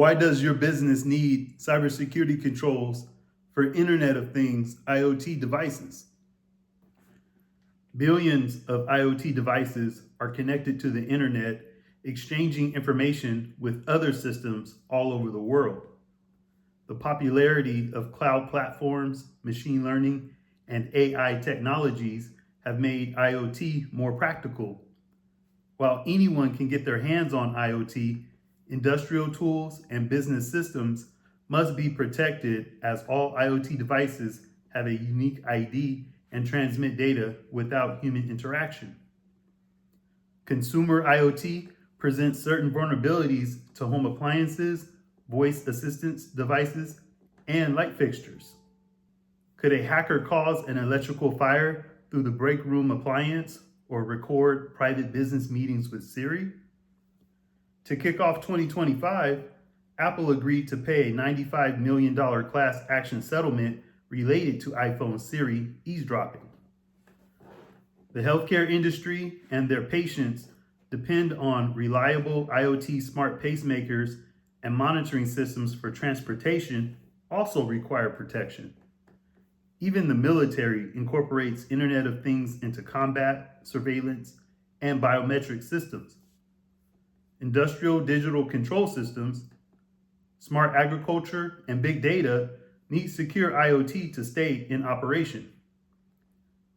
Why does your business need cybersecurity controls for Internet of Things IoT devices? Billions of IoT devices are connected to the internet, exchanging information with other systems all over the world. The popularity of cloud platforms, machine learning, and AI technologies have made IoT more practical. While anyone can get their hands on IoT, industrial tools and business systems must be protected, as all IoT devices have a unique ID and transmit data without human interaction. Consumer IoT presents certain vulnerabilities to home appliances, voice assistance devices, and light fixtures. Could a hacker cause an electrical fire through the break room appliance or record private business meetings with Siri? To kick off 2025, Apple agreed to pay a $95 million class action settlement related to iPhone Siri eavesdropping. The healthcare industry and their patients depend on reliable IoT smart pacemakers, and monitoring systems for transportation also require protection. Even the military incorporates Internet of Things into combat, surveillance, and biometric systems. Industrial digital control systems, smart agriculture, and big data need secure IoT to stay in operation.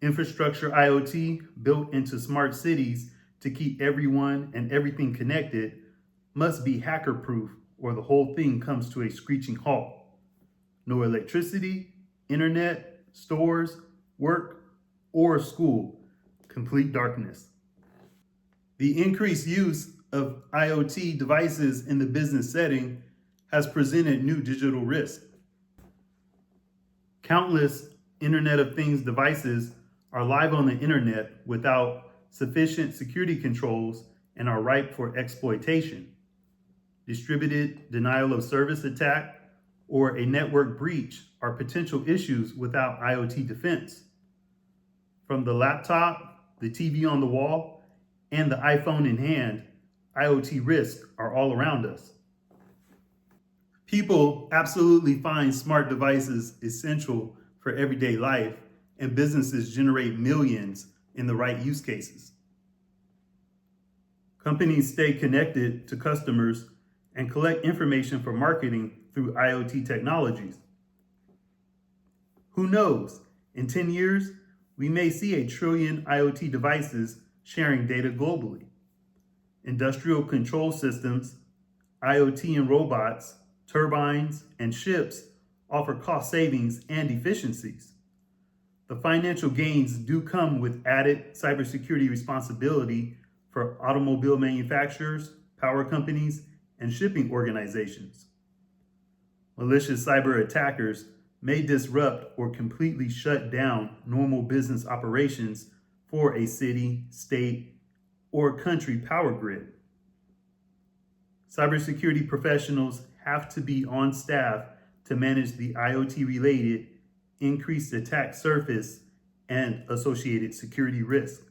Infrastructure IoT built into smart cities to keep everyone and everything connected must be hacker-proof, or the whole thing comes to a screeching halt. No electricity, internet, stores, work, or school. Complete darkness. The increased use of IoT devices in the business setting has presented new digital risks. Countless Internet of Things devices are live on the internet without sufficient security controls and are ripe for exploitation. Distributed denial of service attack or a network breach are potential issues without IoT defense. From the laptop, the TV on the wall, and the iPhone in hand, IoT risks are all around us. People absolutely find smart devices essential for everyday life, and businesses generate millions in the right use cases. Companies stay connected to customers and collect information for marketing through IoT technologies. Who knows? In 10 years, we may see 1 trillion IoT devices sharing data globally. Industrial control systems, IoT and robots, turbines, and ships offer cost savings and efficiencies. The financial gains do come with added cybersecurity responsibility for automobile manufacturers, power companies, and shipping organizations. Malicious cyber attackers may disrupt or completely shut down normal business operations for a city, state, or country power grid. Cybersecurity professionals have to be on staff to manage the IoT-related increased attack surface and associated security risks.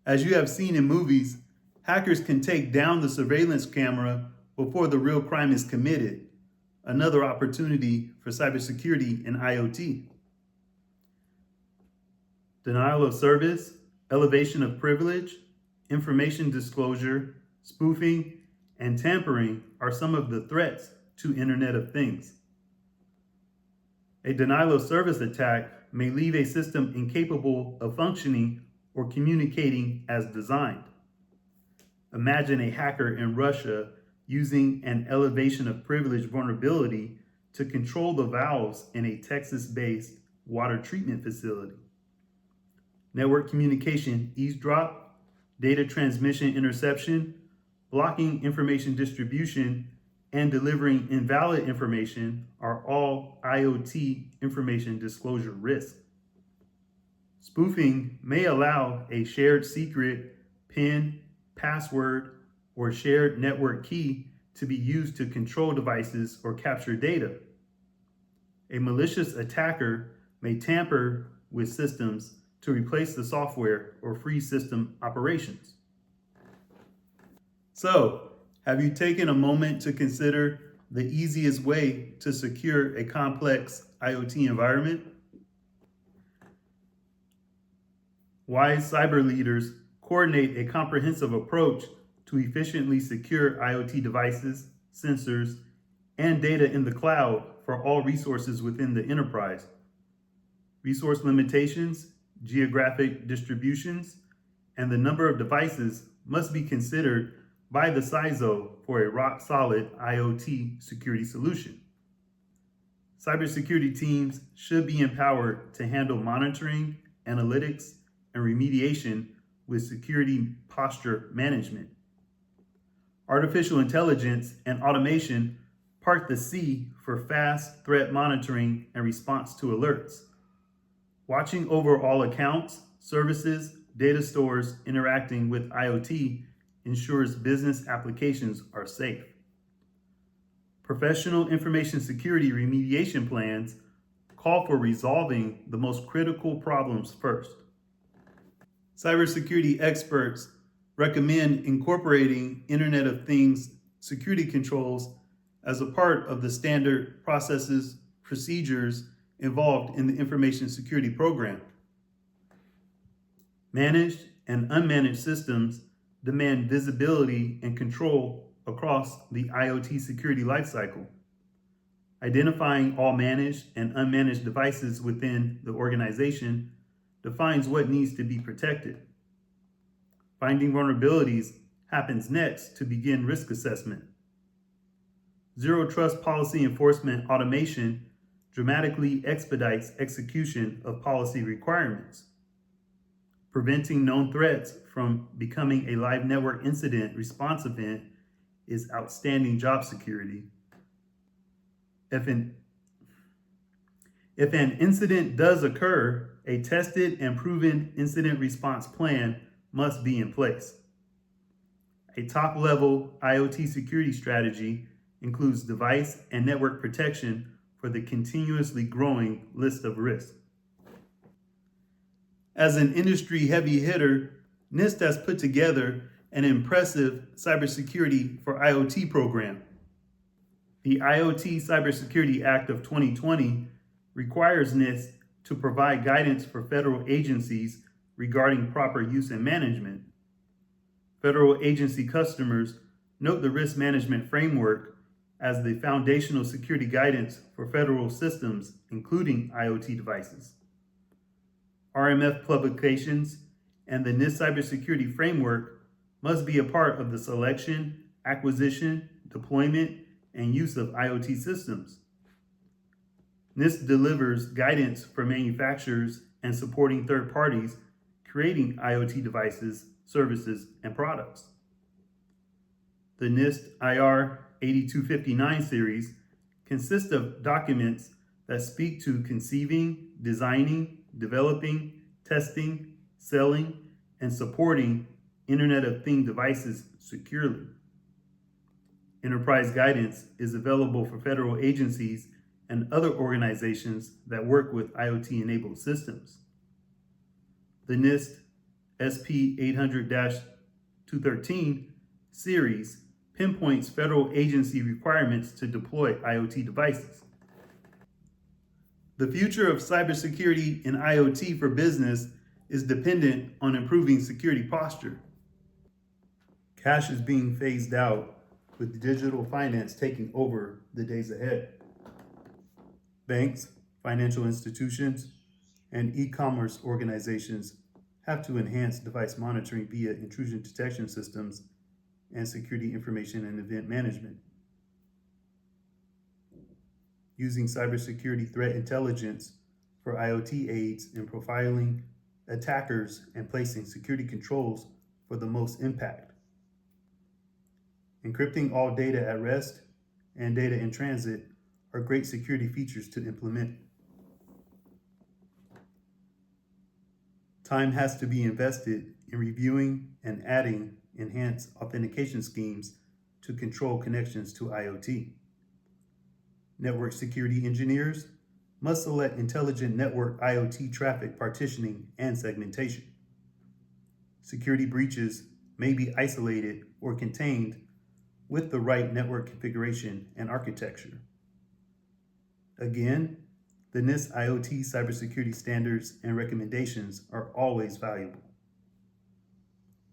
As you have seen in movies, hackers can take down the surveillance camera before the real crime is committed. Another opportunity for cybersecurity in IoT. Denial of service, elevation of privilege, information disclosure, spoofing, and tampering are some of the threats to Internet of Things. A denial of service attack may leave a system incapable of functioning or communicating as designed. Imagine a hacker in Russia using an elevation of privilege vulnerability to control the valves in a Texas-based water treatment facility. Network communication eavesdrop, data transmission interception, blocking information distribution, and delivering invalid information are all IoT information disclosure risks. Spoofing may allow a shared secret, PIN, password, or shared network key to be used to control devices or capture data. A malicious attacker may tamper with systems to replace the software or freeze system operations. So, Have you taken a moment to consider the easiest way to secure a complex IoT environment? Wise cyber leaders coordinate a comprehensive approach to efficiently secure IoT devices, sensors, and data in the cloud for all resources within the enterprise. Resource limitations, geographic distributions, and the number of devices must be considered by the CISO for a rock-solid IoT security solution. Cybersecurity teams should be empowered to handle monitoring, analytics, and remediation with security posture management. Artificial intelligence and automation part the C for fast threat monitoring and response to alerts. Watching over all accounts, services, data stores interacting with IoT ensures business applications are safe. Professional information security remediation plans call for resolving the most critical problems first. Cybersecurity experts recommend incorporating Internet of Things security controls as a part of the standard processes, procedures involved in the information security program. Managed and unmanaged systems demand visibility and control across the IoT security lifecycle. Identifying all managed and unmanaged devices within the organization defines what needs to be protected. Finding vulnerabilities happens next to begin risk assessment. Zero trust policy enforcement automation dramatically expedites execution of policy requirements. Preventing known threats from becoming a live network incident response event is outstanding job security. If an incident does occur, a tested and proven incident response plan must be in place. A top-level IoT security strategy includes device and network protection for the continuously growing list of risks. As an industry heavy hitter, NIST has put together an impressive cybersecurity for IoT program. The IoT Cybersecurity Act of 2020 requires NIST to provide guidance for federal agencies regarding proper use and management. Federal agency customers note the risk management framework as the foundational security guidance for federal systems, including IoT devices. RMF publications and the NIST cybersecurity framework must be a part of the selection, acquisition, deployment, and use of IoT systems. NIST delivers guidance for manufacturers and supporting third parties creating IoT devices, services, and products. The NIST IR 8259 series consists of documents that speak to conceiving, designing, developing, testing, selling, and supporting Internet of Things devices securely. Enterprise guidance is available for federal agencies and other organizations that work with IoT-enabled systems. The NIST SP 800-213 series pinpoints federal agency requirements to deploy IoT devices. The future of cybersecurity and IoT for business is dependent on improving security posture. Cash is being phased out, with digital finance taking over the days ahead. Banks, financial institutions, and e-commerce organizations have to enhance device monitoring via intrusion detection systems and security information and event management. Using cybersecurity threat intelligence for IoT aids in profiling attackers and placing security controls for the most impact. Encrypting all data at rest and data in transit are great security features to implement. Time has to be invested in reviewing and adding enhanced authentication schemes to control connections to IoT. Network security engineers must select intelligent network IoT traffic partitioning and segmentation. Security breaches may be isolated or contained with the right network configuration and architecture. Again, the NIST IoT Cybersecurity Standards and recommendations are always valuable.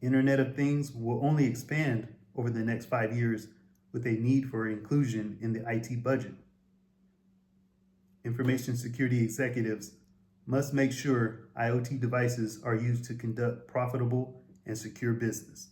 Internet of Things will only expand over the next 5 years with a need for inclusion in the IT budget. Information security executives must make sure IoT devices are used to conduct profitable and secure business.